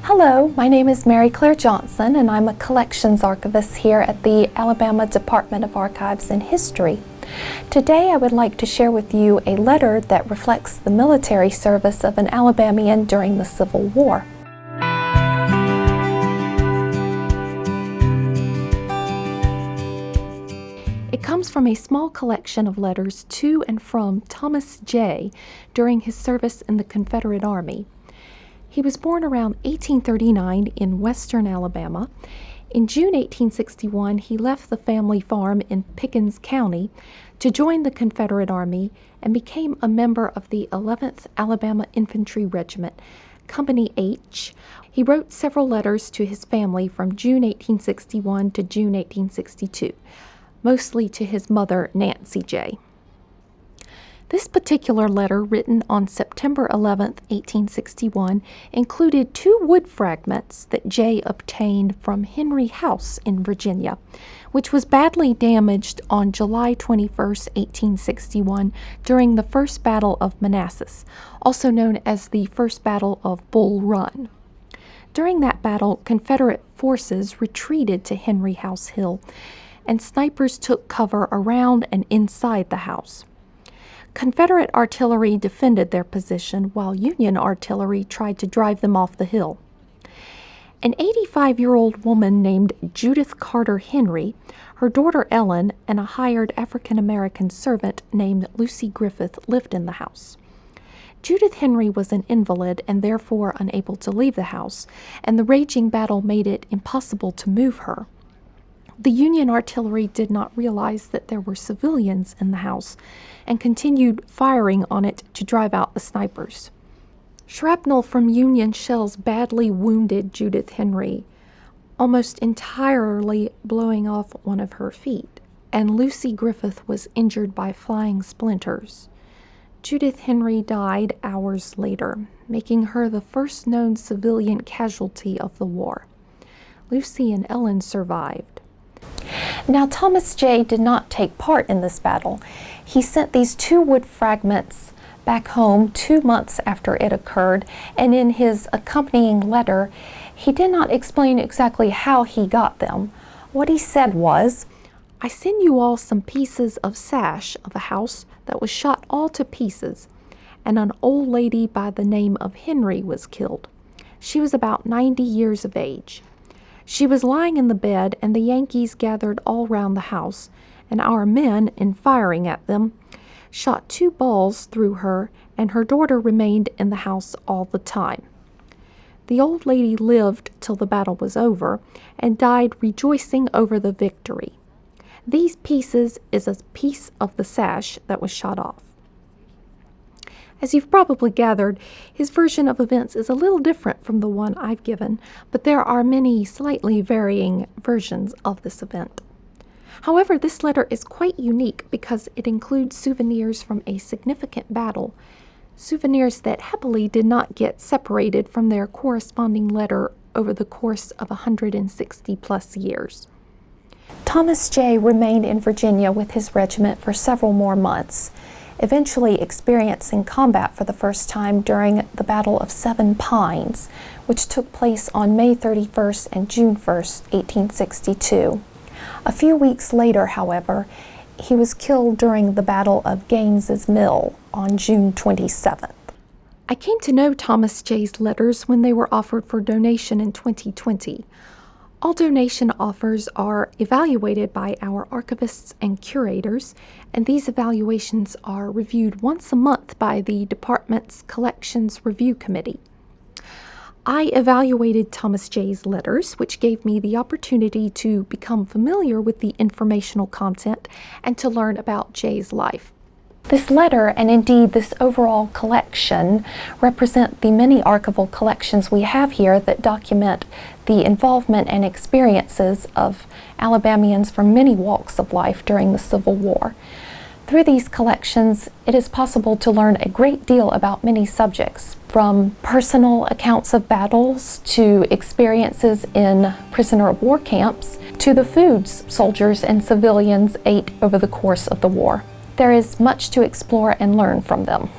Hello, my name is Mary Clare Johnson and I'm a collections archivist here at the Alabama Department of Archives and History. Today I would like to share with you a letter that reflects the military service of an Alabamian during the Civil War. It comes from a small collection of letters to and from Thomas J. during his service in the Confederate Army. He was born around 1839 in western Alabama. In June 1861, he left the family farm in Pickens County to join the Confederate Army and became a member of the 11th Alabama Infantry Regiment, Company H. He wrote several letters to his family from June 1861 to June 1862, mostly to his mother, Nancy J. This particular letter, written on September 11, 1861, included two wood fragments that Jay obtained from Henry House in Virginia, which was badly damaged on July 21, 1861, during the First Battle of Manassas, also known as the First Battle of Bull Run. During that battle, Confederate forces retreated to Henry House Hill, and snipers took cover around and inside the house. Confederate artillery defended their position while Union artillery tried to drive them off the hill. An 85-year-old woman named Judith Carter Henry, her daughter Ellen, and a hired African-American servant named Lucy Griffith lived in the house. Judith Henry was an invalid and therefore unable to leave the house, and the raging battle made it impossible to move her. The Union artillery did not realize that there were civilians in the house and continued firing on it to drive out the snipers. Shrapnel from Union shells badly wounded Judith Henry, almost entirely blowing off one of her feet, and Lucy Griffith was injured by flying splinters. Judith Henry died hours later, making her the first known civilian casualty of the war. Lucy and Ellen survived. Now, Thomas J. did not take part in this battle. He sent these two wood fragments back home 2 months after it occurred, and in his accompanying letter, he did not explain exactly how he got them. What he said was, "I send you all some pieces of sash of a house that was shot all to pieces, and an old lady by the name of Henry was killed. She was about 90 years of age. She was lying in the bed, and the Yankees gathered all round the house, and our men, in firing at them, shot 2 balls through her, and her daughter remained in the house all the time. The old lady lived till the battle was over, and died rejoicing over the victory. These pieces is a piece of the sash that was shot off." As you've probably gathered, his version of events is a little different from the one I've given, but there are many slightly varying versions of this event. However, this letter is quite unique because it includes souvenirs from a significant battle, souvenirs that happily did not get separated from their corresponding letter over the course of 160-plus years. Thomas J. remained in Virginia with his regiment for several more months, eventually experiencing combat for the first time during the Battle of Seven Pines, which took place on May 31st and June 1st, 1862. A few weeks later, however, he was killed during the Battle of Gaines's Mill on June 27th. I came to know Thomas J.'s letters when they were offered for donation in 2020. All donation offers are evaluated by our archivists and curators, and these evaluations are reviewed once a month by the department's Collections Review Committee. I evaluated Thomas J.'s letters, which gave me the opportunity to become familiar with the informational content and to learn about J.'s life. This letter, and indeed this overall collection, represent the many archival collections we have here that document the involvement and experiences of Alabamians from many walks of life during the Civil War. Through these collections, it is possible to learn a great deal about many subjects, from personal accounts of battles to experiences in prisoner of war camps to the foods soldiers and civilians ate over the course of the war. There is much to explore and learn from them.